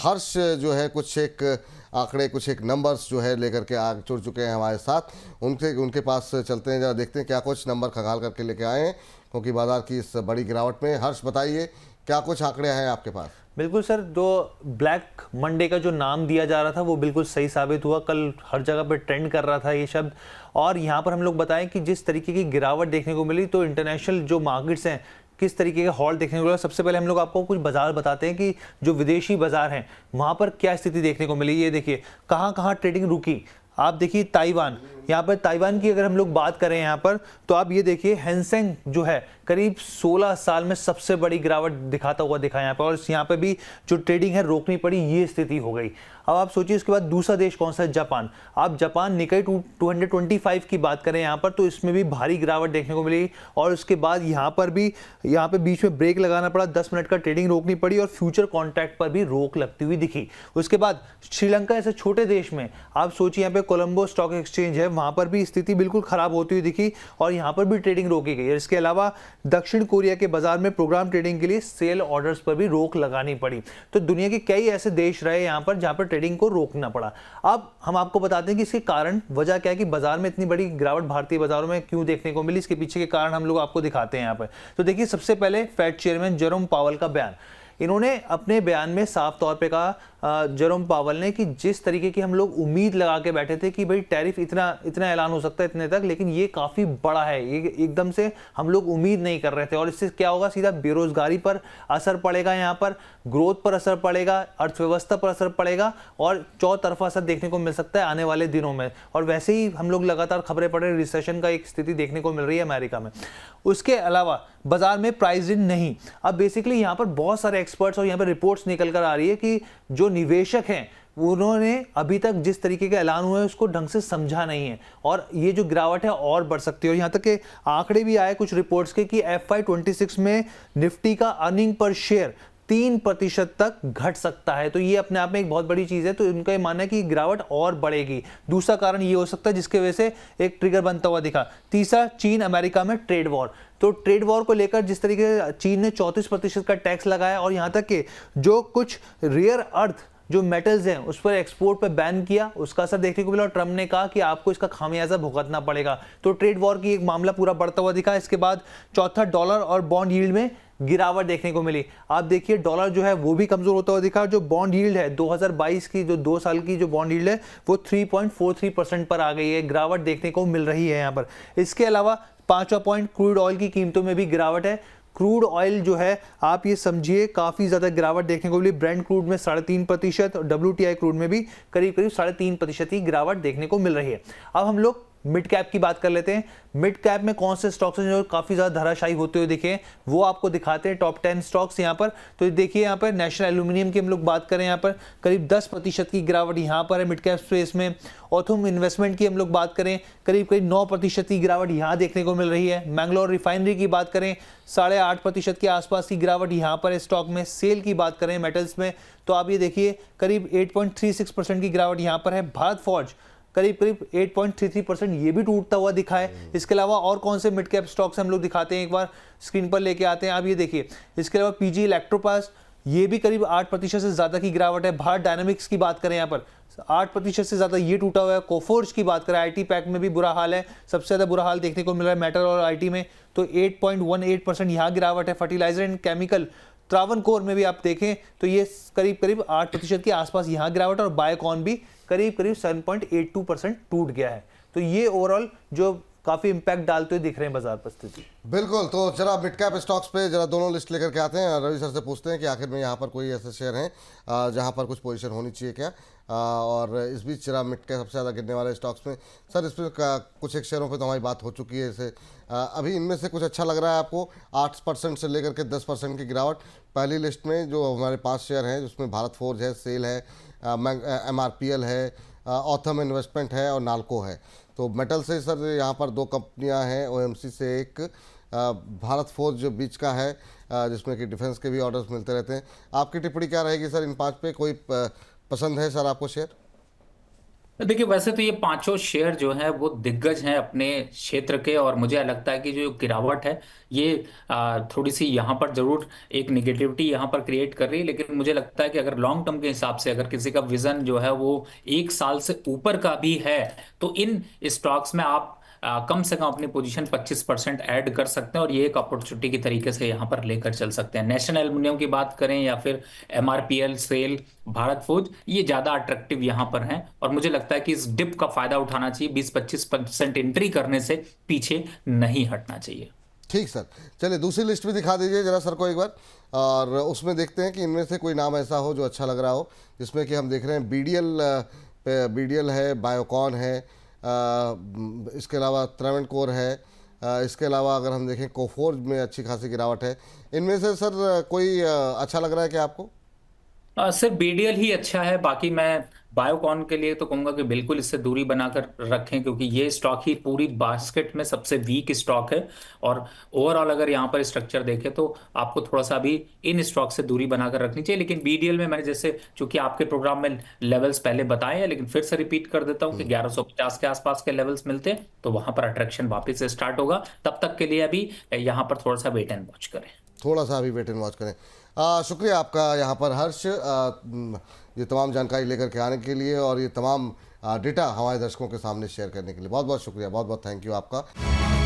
हर्ष जो है कुछ एक आंकड़े, कुछ एक नंबर्स जो है लेकर के आ जुड़ चुके हैं हमारे साथ। उनके पास चलते हैं, जरा देखते हैं क्या कुछ नंबर खंगाल करके लेके आए हैं, क्योंकि बाजार की इस बड़ी गिरावट में। हर्ष, बताइए क्या कुछ आंकड़े हैं आपके पास? बिल्कुल सर, जो ब्लैक मंडे का जो नाम दिया जा रहा था वो बिल्कुल सही साबित हुआ। कल हर जगह पे ट्रेंड कर रहा था ये शब्द। और यहाँ पर हम लोग बताएं कि जिस तरीके की गिरावट देखने को मिली, तो इंटरनेशनल जो मार्केट्स हैं किस तरीके के हॉल देखने को मिला। सबसे पहले हम लोग आपको कुछ बाजार बताते हैं कि जो विदेशी बाजार हैं वहाँ पर क्या स्थिति देखने को मिली। ये देखिए कहाँ कहाँ ट्रेडिंग रुकी। आप देखिए ताइवान, यहाँ पर ताइवान की अगर हम लोग बात करें यहाँ पर, तो आप ये देखिए हैंसेंग जो है करीब 16 साल में सबसे बड़ी गिरावट दिखाता हुआ दिखा यहाँ पर। और यहाँ पे भी जो ट्रेडिंग है रोकनी पड़ी, ये स्थिति हो गई। अब आप सोचिए इसके बाद दूसरा देश कौन सा है? जापान। आप जापान निकाई 225 की बात करें यहाँ पर, तो इसमें भी भारी गिरावट देखने को मिली। और उसके बाद यहाँ पे बीच में ब्रेक लगाना पड़ा, 10 मिनट का ट्रेडिंग रोकनी पड़ी और फ्यूचर कॉन्ट्रैक्ट पर भी रोक लगती हुई दिखी। उसके बाद श्रीलंका ऐसे छोटे देश में आप सोचिए, यहाँ पे कोलंबो स्टॉक एक्सचेंज है, वहां पर भी स्थिति बिल्कुल खराब होती हुई दिखी और यहाँ पर भी ट्रेडिंग रोकी गई। इसके अलावा दक्षिण कोरिया के बाजार में प्रोग्राम ट्रेडिंग के लिए सेल ऑर्डर्स पर भी रोक लगानी पड़ी। तो दुनिया के कई ऐसे देश रहे यहाँ पर जहां पर ट्रेडिंग को रोकना पड़ा। अब हम आपको बताते हैं कि इसके कारण, वजह क्या है कि बाजार में इतनी बड़ी गिरावट भारतीय बाजारों में क्यों देखने को मिली। इसके पीछे के कारण हम लोग आपको दिखाते हैं यहाँ पर। तो देखिए सबसे पहले फेड चेयरमैन जेरोम पावेल का बयान। इन्होंने अपने बयान में साफ तौर पे कहा, जेरोम पावेल ने, कि जिस तरीके की हम लोग उम्मीद लगा के बैठे थे कि भाई टैरिफ इतना ऐलान हो सकता है इतने तक, लेकिन ये काफी बड़ा है, ये एकदम से हम लोग उम्मीद नहीं कर रहे थे। और इससे क्या होगा, सीधा बेरोजगारी पर असर पड़ेगा, यहाँ पर ग्रोथ पर असर पड़ेगा, अर्थव्यवस्था पर असर पड़ेगा और चौतरफा असर देखने को मिल सकता है आने वाले दिनों में। और वैसे ही हम लोग लगातार खबरें पढ़ रहे हैं, रिसेशन का एक स्थिति देखने को मिल रही है अमेरिका में। उसके अलावा बाजार में प्राइस इन नहीं। अब बेसिकली यहाँ पर बहुत सारे एक्सपर्ट्स और यहाँ पर रिपोर्ट्स निकल कर आ रही है कि जो निवेशक हैं उन्होंने अभी तक जिस तरीके के ऐलान हुए उसको ढंग से समझा नहीं है और ये जो गिरावट है और बढ़ सकती है। और यहाँ तक के आंकड़े भी आए कुछ रिपोर्ट्स के कि FY26 में निफ्टी का अर्निंग पर शेयर 3% तक घट सकता है। तो ये अपने आप में एक बहुत बड़ी चीज है। तो इनका ये मानना है कि गिरावट और बढ़ेगी। दूसरा कारण ये हो सकता है जिसके वजह से एक ट्रिगर बनता हुआ दिखा। तीसरा, चीन अमेरिका में ट्रेड वॉर। तो ट्रेड वॉर को लेकर जिस तरीके से चीन ने 34% का टैक्स लगाया और यहां तक कि जो कुछ रेयर अर्थ जो मेटल्स हैं उस पर एक्सपोर्ट पर बैन किया, उसका असर देखने को मिला। और ट्रम्प ने कहा कि आपको इसका खामियाजा भुगतना पड़ेगा। तो ट्रेड वॉर की एक मामला पूरा बढ़ता हुआ दिखा। इसके बाद चौथा, डॉलर और बॉन्ड यील्ड में गिरावट देखने को मिली। आप देखिए डॉलर जो है वो भी कमजोर होता हुआ दिखा। जो बॉन्ड यील्ड है 2022 की, जो 2 साल की जो बॉन्ड यील्ड है वो 3.43% पर आ गई है। गिरावट देखने को मिल रही है यहाँ पर। इसके अलावा 5वां पॉइंट, क्रूड ऑयल की कीमतों में भी गिरावट है। क्रूड ऑयल जो है आप ये समझिए काफी ज्यादा गिरावट देखने को मिली। ब्रेंट क्रूड में 3.5% और WTI क्रूड में भी करीब 3.5% की गिरावट देखने को मिल रही है। अब हम लोग मिड कैप की बात कर लेते हैं। मिड कैप में कौन से स्टॉक्स हैं जो काफी ज्यादा धराशायी होते हुए दिखे, वो आपको दिखाते हैं टॉप 10 स्टॉक्स यहाँ पर। तो देखिए यहाँ पर नेशनल एल्यूमिनियम की हम लोग बात करें, यहाँ पर करीब 10% की गिरावट यहाँ पर है मिड कैप स्पेस में। ऑथम इन्वेस्टमेंट की हम लोग बात करें, करीब 9% की गिरावट यहाँ देखने को मिल रही है। मैंगलोर रिफाइनरी की बात करें, 8.5% के आसपास की गिरावट यहाँ पर स्टॉक में। सेल की बात करें मेटल्स में, तो आप ये देखिए करीब 8.36% की गिरावट यहाँ पर है। भारत फॉर्ज करीब 8.33%, ये भी टूटता हुआ दिखा है। इसके अलावा और कौन से मिड कैप स्टॉक्स हम लोग दिखाते हैं, एक बार स्क्रीन पर लेके आते हैं। आप ये देखिए, इसके अलावा PG इलेक्ट्रोपास, ये भी करीब 8% से ज्यादा की गिरावट है। भारत डायनामिक्स की बात करें, यहाँ पर 8% से ज्यादा ये टूटा हुआ है। कोफोर्ज की बात करें, IT पैक में भी बुरा हाल है, सबसे ज्यादा बुरा हाल देखने को मिल रहा है मेटल और IT में, तो 8.18% यहाँ गिरावट है। फर्टिलाइजर एंड केमिकल, त्रावणकोर में भी आप देखें तो ये करीब 8% के आसपास यहाँ गिरावट है। और बायोकॉन भी करीब 7.82% टूट गया है। तो ये ओवरऑल जो काफी इंपैक्ट डालते हुए दिख रहे हैं बाजार पर स्थिति। बिल्कुल। तो जरा मिड कैप स्टॉक्स पे जरा दोनों लिस्ट लेकर के आते हैं। रवि सर से पूछते हैं कि आखिर में यहाँ पर कोई ऐसे शेयर हैं जहाँ पर कुछ पोजीशन होनी चाहिए क्या, और इस बीच जरा मिड कैप सबसे ज़्यादा गिरने वाले स्टॉक्स में सर, इसमें कुछ एक शेयरों पे तो हमारी बात हो चुकी है। जैसे अभी इनमें से कुछ अच्छा लग रहा है आपको? 8% से लेकर के 10% की गिरावट पहली लिस्ट में जो हमारे 5 शेयर हैं, जिसमें भारत फोर्ज है, सेल है, MRPL है, ऑथम इन्वेस्टमेंट है और नाल्को है। तो मेटल से सर यहाँ पर 2 कंपनियाँ हैं, OMC से एक, भारत फोर्ज जो बीच का है जिसमें कि डिफेंस के भी ऑर्डर्स मिलते रहते हैं। आपकी टिप्पणी क्या रहेगी सर इन 5 पे? कोई पसंद है सर आपको शेयर? देखिए, वैसे तो ये पांचों शेयर जो है वो दिग्गज हैं अपने क्षेत्र के, और मुझे लगता है कि जो गिरावट है ये थोड़ी सी यहाँ पर जरूर एक निगेटिविटी यहाँ पर क्रिएट कर रही है, लेकिन मुझे लगता है कि अगर लॉन्ग टर्म के हिसाब से अगर किसी का विजन जो है वो 1 साल से ऊपर का भी है, तो इन स्टॉक्स में आप कम से कम अपनी पोजीशन 25% ऐड कर सकते हैं, और ये एक अपॉर्चुनिटी की तरीके से यहाँ पर लेकर चल सकते हैं। नेशनल एल्युमिनियम की बात करें या फिर एमआरपीएल, सेल, भारत फोर्ज, ये ज्यादा अट्रैक्टिव यहाँ पर हैं, और मुझे लगता है कि इस डिप का फायदा उठाना चाहिए। 20-25% एंट्री करने से पीछे नहीं हटना चाहिए। ठीक सर, चलिए दूसरी लिस्ट भी दिखा दीजिए जरा सर को एक बार, और उसमें देखते हैं कि इनमें से कोई नाम ऐसा हो जो अच्छा लग रहा हो, जिसमें कि हम देख रहे हैं बीडीएल है, बायोकॉन है, इसके अलावा त्रावणकोर है, इसके अलावा अगर हम देखें कोफोर्ज में अच्छी खासी गिरावट है। इनमें से सर कोई अच्छा लग रहा है क्या आपको? सिर्फ बीडीएल ही अच्छा है, बाकी मैं बायोकॉन के लिए तो कहूंगा कि बिल्कुल इससे दूरी बनाकर रखें, क्योंकि ये स्टॉक ही पूरी बास्केट में सबसे वीक स्टॉक है। और ओवरऑल अगर यहाँ पर स्ट्रक्चर देखें तो आपको थोड़ा सा भी इन स्टॉक से दूरी बनाकर रखनी चाहिए। लेकिन बीडीएल में मैंने जैसे, चूंकि आपके प्रोग्राम में लेवल्स पहले बताए हैं, लेकिन फिर से रिपीट कर देता हूँ कि 1150 के आसपास के लेवल्स मिलते हैं तो वहां पर अट्रैक्शन वापस से स्टार्ट होगा। तब तक के लिए अभी यहाँ पर थोड़ा सा वेट एंड वॉच करें। थोड़ा सा अभी वेट एंड वॉच करें। शुक्रिया आपका यहाँ पर हर्ष, ये तमाम जानकारी लेकर के आने के लिए और ये तमाम डेटा हमारे दर्शकों के सामने शेयर करने के लिए बहुत बहुत शुक्रिया, बहुत बहुत थैंक यू आपका।